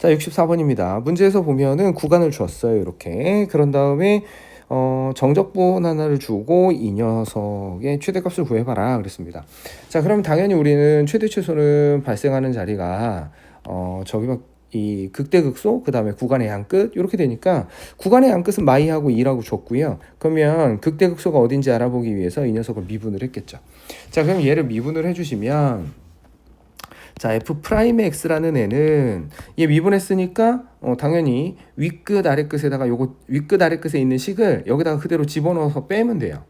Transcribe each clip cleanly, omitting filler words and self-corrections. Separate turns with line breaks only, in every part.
자, 64번입니다. 문제에서 보면은 구간을 주었어요. 이렇게. 그런 다음에 정적분 하나를 주고 이 녀석의 최대값을 구해봐라 그랬습니다. 자, 그럼 당연히 우리는 최대 최소는 발생하는 자리가 저기 이 극대극소 그 다음에 구간의 양끝 이렇게 되니까 구간의 양끝은 마이하고 2라고 줬고요. 그러면 극대극소가 어딘지 알아보기 위해서 이 녀석을 미분을 했겠죠. 자, 그럼 얘를 미분을 해주시면 자, F'의 X라는 애는 얘 미분했으니까 당연히 윗끝 아랫끝에다가 요거 윗끝 아랫끝에 있는 식을 여기다가 그대로 집어넣어서 빼면 돼요.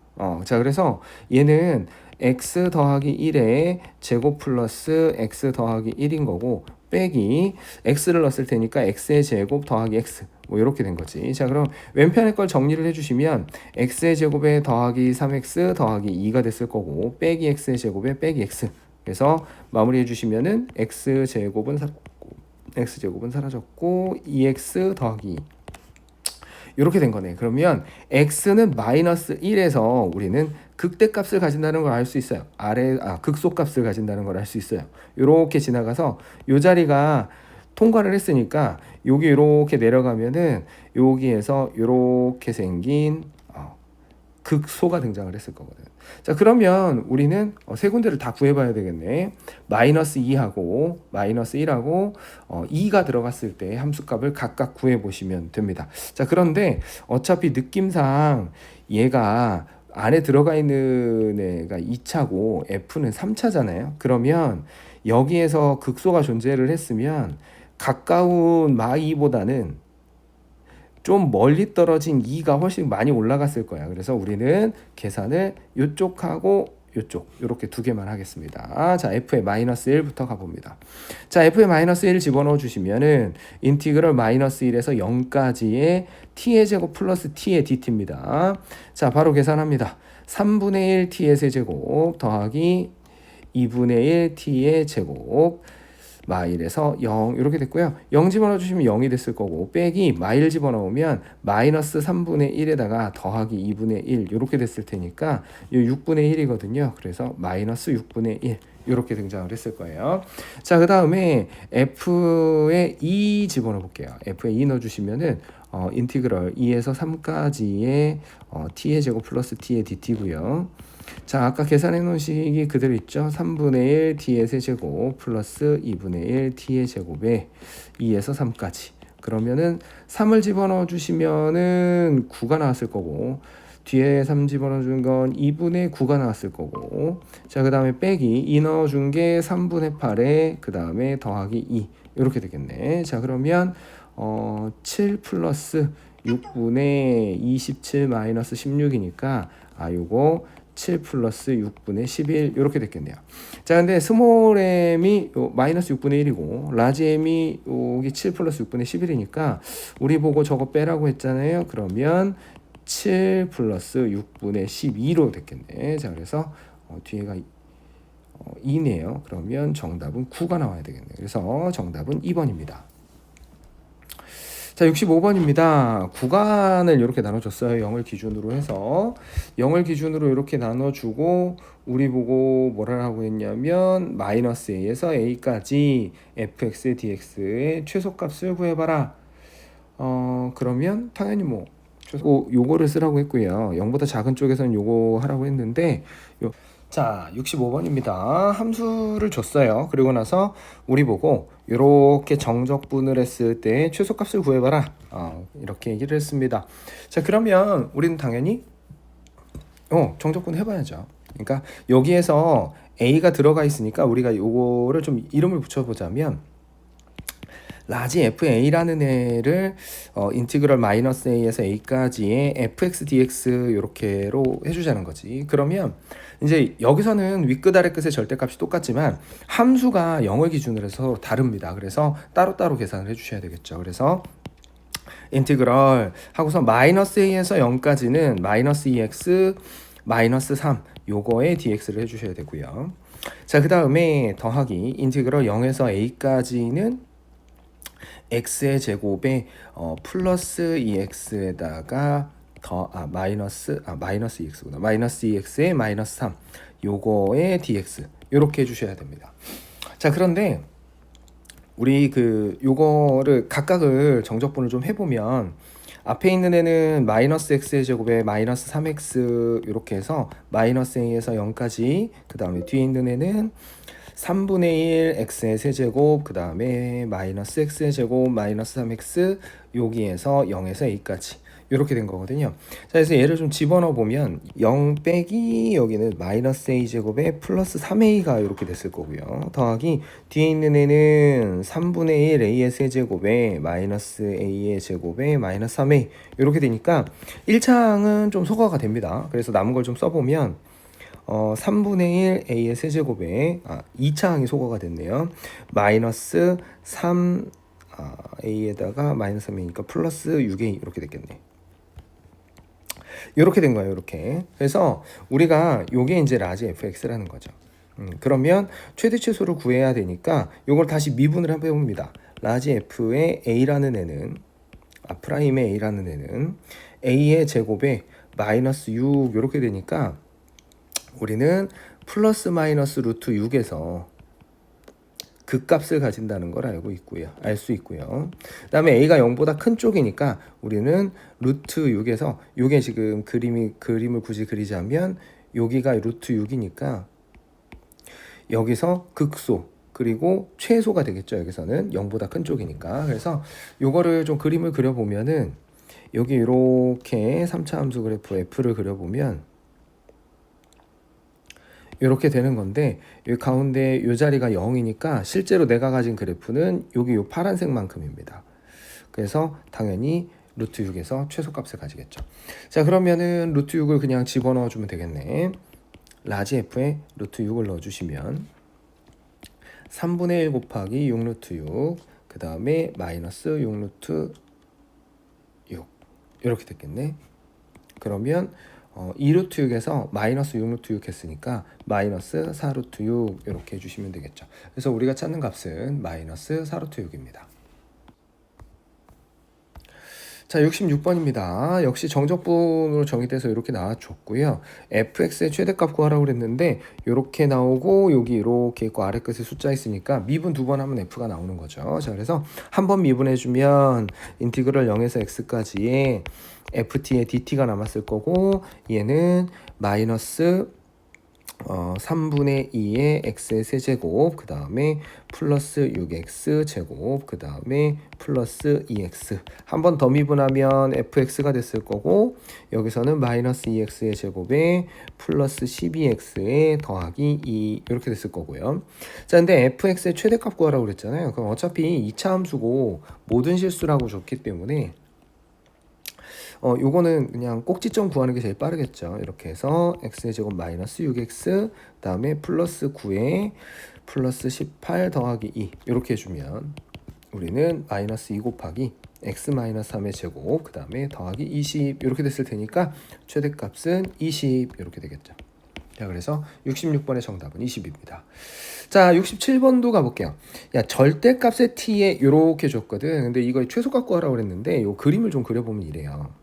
자, 그래서 얘는 X 더하기 1에 제곱 플러스 X 더하기 1인 거고 빼기 X를 넣었을 테니까 X의 제곱 더하기 X 뭐 이렇게 된 거지. 자, 그럼 왼편의 걸 정리를 해주시면 X의 제곱에 더하기 3X 더하기 2가 됐을 거고 빼기 X의 제곱에 빼기 X. 그래서 마무리해 주시면은 x제곱은 사라졌고 2x 더하기 이렇게 된 거네. 그러면 x는 마이너스 1에서 우리는 극대값을 가진다는 걸 알 수 있어요. 극소값을 가진다는 걸 알 수 있어요. 이렇게 지나가서 이 자리가 통과를 했으니까 여기 이렇게 내려가면은 여기에서 이렇게 생긴 극소가 등장을 했을 거거든. 자, 그러면 우리는 세 군데를 다 구해봐야 되겠네. 마이너스 2하고 마이너스 1하고 2가 들어갔을 때 함수값을 각각 구해보시면 됩니다. 자, 그런데 어차피 느낌상 얘가 안에 들어가 있는 애가 2차고 F는 3차잖아요. 그러면 여기에서 극소가 존재를 했으면 가까운 마2보다는 좀 멀리 떨어진 2가 훨씬 많이 올라갔을 거야. 그래서 우리는 계산을 이쪽하고 이쪽 이렇게 두 개만 하겠습니다. 자, f의 마이너스 1부터 가봅니다. 자, f의 마이너스 1 집어넣어 주시면은 인티그럴 마이너스 1에서 0까지의 t의 제곱 플러스 t의 dt입니다. 자, 바로 계산합니다. 3분의 1 t의 세제곱 더하기 2분의 1 t의 제곱 마일에서 0 이렇게 됐고요. 0 집어넣어주시면 0이 됐을 거고 빼기 마일 집어넣으면 마이너스 3분의 1에다가 더하기 2분의 1 이렇게 됐을 테니까 이 6분의 1이거든요. 그래서 마이너스 6분의 1 이렇게 등장을 했을 거예요. 자, 그 다음에 f에 2 집어넣어 볼게요. f에 2 넣어주시면은 인티그럴 2에서 3까지의 t의 제곱 플러스 t의 dt고요. 자, 아까 계산해 놓은 식이 그대로 있죠. 3분의 1 t의 세제곱 플러스 2분의 1 t의 제곱에 2에서 3까지. 그러면은 3을 집어넣어 주시면은 9가 나왔을 거고 뒤에 3 집어넣어 준 건 2분의 9가 나왔을 거고 자, 그 다음에 빼기 2 넣어 준 게 3분의 8에 그 다음에 더하기 2 이렇게 되겠네. 자, 그러면 7 플러스 6분의 27 마이너스 16이니까 요거 7 플러스 6분의 11 이렇게 됐겠네요. 자, 근데 스몰 m이 마이너스 6분의 1이고 라지 m이 여기 7 플러스 6분의 11이니까 우리 보고 저거 빼라고 했잖아요. 그러면 7 플러스 6분의 12로 됐겠네. 자, 그래서 뒤에가 2네요. 그러면 정답은 9가 나와야 되겠네요. 그래서 정답은 2번입니다. 자, 65번입니다. 구간을 이렇게 나눠줬어요. 0을 기준으로 해서 0을 기준으로 이렇게 나눠주고 우리 보고 뭐라고 했냐면 마이너스 a에서 a까지 fx dx의 최소값을 구해봐라. 그러면 당연히 뭐 요거를 쓰라고 했고요. 0보다 작은 쪽에서는 요거 하라고 했는데 자, 65번입니다. 함수를 줬어요. 그리고 나서 우리 보고 이렇게 정적분을 했을 때 최소값을 구해봐라. 이렇게 얘기를 했습니다. 자, 그러면 우리는 당연히 정적분 해봐야죠. 그러니까 여기에서 a가 들어가 있으니까 우리가 요거를 좀 이름을 붙여보자면 라지 fa라는 애를 인티그럴 마이너스 a에서 a까지의 fx dx 이렇게로 해주자는 거지. 그러면 이제 여기서는 윗끝 아랫끝의 절대값이 똑같지만 함수가 0을 기준으로 해서 다릅니다. 그래서 따로따로 계산을 해주셔야 되겠죠. 그래서 인티그럴 하고서 마이너스 a에서 0까지는 마이너스 2x 마이너스 3 요거에 dx를 해주셔야 되고요. 자, 그 다음에 더하기 인티그럴 0에서 a까지는 x의 제곱에 플러스 2x에다가 마이너스 2x구나. 마이너스 2x에 마이너스 3 요거에 dx 요렇게 해주셔야 됩니다. 자, 그런데 우리 요거를 각각을 정적분을 좀 해보면 앞에 있는 애는 마이너스 x의 제곱에 마이너스 3x 이렇게 해서 마이너스 a에서 0까지, 그 다음에 뒤에 있는 애는 3분의 1 x의 세제곱, 그 다음에 마이너스 x의 제곱 마이너스 3x 여기에서 0에서 a까지 이렇게 된 거거든요. 자, 그래서 얘를 좀 집어넣어 보면 0 빼기 여기는 마이너스 a 제곱에 플러스 3a가 이렇게 됐을 거고요. 더하기 뒤에 있는 애는 3분의 1 a의 세제곱에 마이너스 a의 제곱에 마이너스 3a 이렇게 되니까 1차항은 좀 소거가 됩니다. 그래서 남은 걸 좀 써보면 3분의 1 a의 세제곱에 2차항이 소거가 됐네요. 마이너스 3 a에다가 마이너스 3이니까 플러스 6a 이렇게 됐겠네. 이렇게 된 거예요. 이렇게. 그래서 우리가 요게 이제 라지 fx라는 거죠. 그러면 최대 최소를 구해야 되니까 요걸 다시 미분을 한번 해봅니다. 라지 f의 a라는 애는 프라임의 a라는 애는 a의 제곱에 마이너스 6 이렇게 되니까 우리는 플러스 마이너스 루트 6에서 극값을 가진다는 걸 알 수 있고요. 그 다음에 a가 0보다 큰 쪽이니까 우리는 루트 6에서 요게 지금 그림을 굳이 그리자면 여기가 루트 6이니까 여기서 극소 그리고 최소가 되겠죠. 여기서는 0보다 큰 쪽이니까. 그래서 요거를 좀 그림을 그려보면은 여기 이렇게 3차 함수 그래프 f를 그려보면 이렇게 되는 건데 여기 가운데 이 자리가 0이니까 실제로 내가 가진 그래프는 여기 요 파란색만큼입니다. 그래서 당연히 루트 6에서 최소값을 가지겠죠. 자, 그러면은 루트 6을 그냥 집어넣어 주면 되겠네. 라지 f에 루트 6을 넣어주시면 3분의 1 곱하기 6 루트 6, 그 다음에 마이너스 6 루트 6 이렇게 됐겠네. 그러면 2루트 6에서 마이너스 6루트 6 했으니까 마이너스 4루트 6 이렇게 해주시면 되겠죠. 그래서 우리가 찾는 값은 마이너스 4루트 6입니다. 자, 66번입니다. 역시 정적분으로 정의돼서 이렇게 나와줬고요. fx의 최대값 구하라고 그랬는데 이렇게 나오고 여기 이렇게 있고 아래 끝에 숫자 있으니까 미분 2번 하면 f가 나오는 거죠. 자, 그래서 한 번 미분해주면 인티그럴 0에서 x까지의 ft의 dt가 남았을 거고 얘는 마이너스 3분의 2의 x의 세제곱, 그 다음에 플러스 6x 제곱, 그 다음에 플러스 2x 한 번 더 미분하면 fx가 됐을 거고 여기서는 마이너스 2x의 제곱에 플러스 12x에 더하기 2 이렇게 됐을 거고요. 자, 근데 fx의 최대값 구하라고 그랬잖아요. 그럼 어차피 2차 함수고 모든 실수라고 줬기 때문에 요거는 그냥 꼭지점 구하는 게 제일 빠르겠죠. 이렇게 해서 x의 제곱 마이너스 6x 다음에 플러스 9에 플러스 18 더하기 2 이렇게 해주면 우리는 마이너스 2 곱하기 x 마이너스 3의 제곱 그 다음에 더하기 20 이렇게 됐을 테니까 최대값은 20 이렇게 되겠죠. 자, 그래서 66번의 정답은 20입니다. 자, 67번도 가볼게요. 야, 절대값의 t에 이렇게 줬거든. 근데 이거 최소값 구하라고 그랬는데 요 그림을 좀 그려보면 이래요.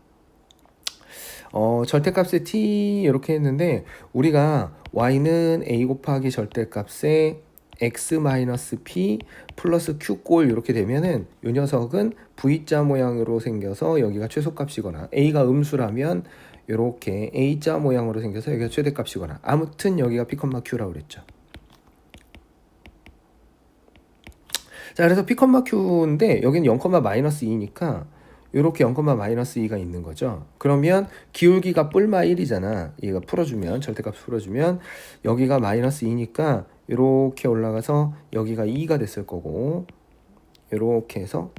절대값의 t 이렇게 했는데 우리가 y는 a 곱하기 절대값의 x-p 플러스 q꼴 이렇게 되면은 이 녀석은 v자 모양으로 생겨서 여기가 최소값이거나 a가 음수라면 이렇게 a자 모양으로 생겨서 여기가 최대값이거나 아무튼 여기가 p, q라고 그랬죠. 자, 그래서 p, q인데 여기는 0,-2니까 이렇게 0,-2가 있는 거죠. 그러면 기울기가 뿔마 1이잖아. 얘가 풀어주면 절대값 풀어주면 여기가 마이너스 2니까 이렇게 올라가서 여기가 2가 됐을 거고 이렇게 해서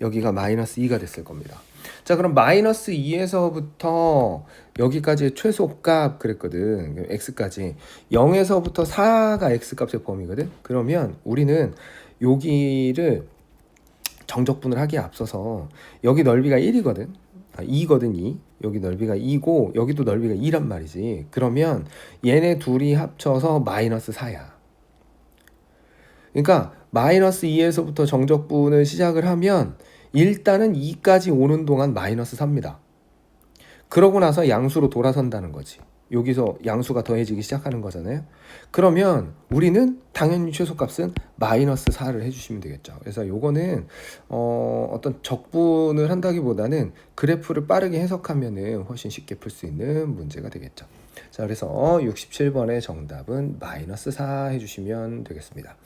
여기가 마이너스 2가 됐을 겁니다. 자, 그럼 마이너스 2에서부터 여기까지의 최소값 그랬거든. x까지 0에서부터 4가 x값의 범위거든. 그러면 우리는 여기를 정적분을 하기에 앞서서 여기 넓이가 1이거든. 2거든 2. 여기 넓이가 2고 여기도 넓이가 2란 말이지. 그러면 얘네 둘이 합쳐서 마이너스 4야. 그러니까 마이너스 2에서부터 정적분을 시작을 하면 일단은 2까지 오는 동안 마이너스 4입니다. 그러고 나서 양수로 돌아선다는 거지. 여기서 양수가 더해지기 시작하는 거잖아요. 그러면 우리는 당연히 최소값은 마이너스 4를 해주시면 되겠죠. 그래서 요거는 어떤 적분을 한다기보다는 그래프를 빠르게 해석하면은 훨씬 쉽게 풀 수 있는 문제가 되겠죠. 자, 그래서 67번의 정답은 마이너스 4 해주시면 되겠습니다.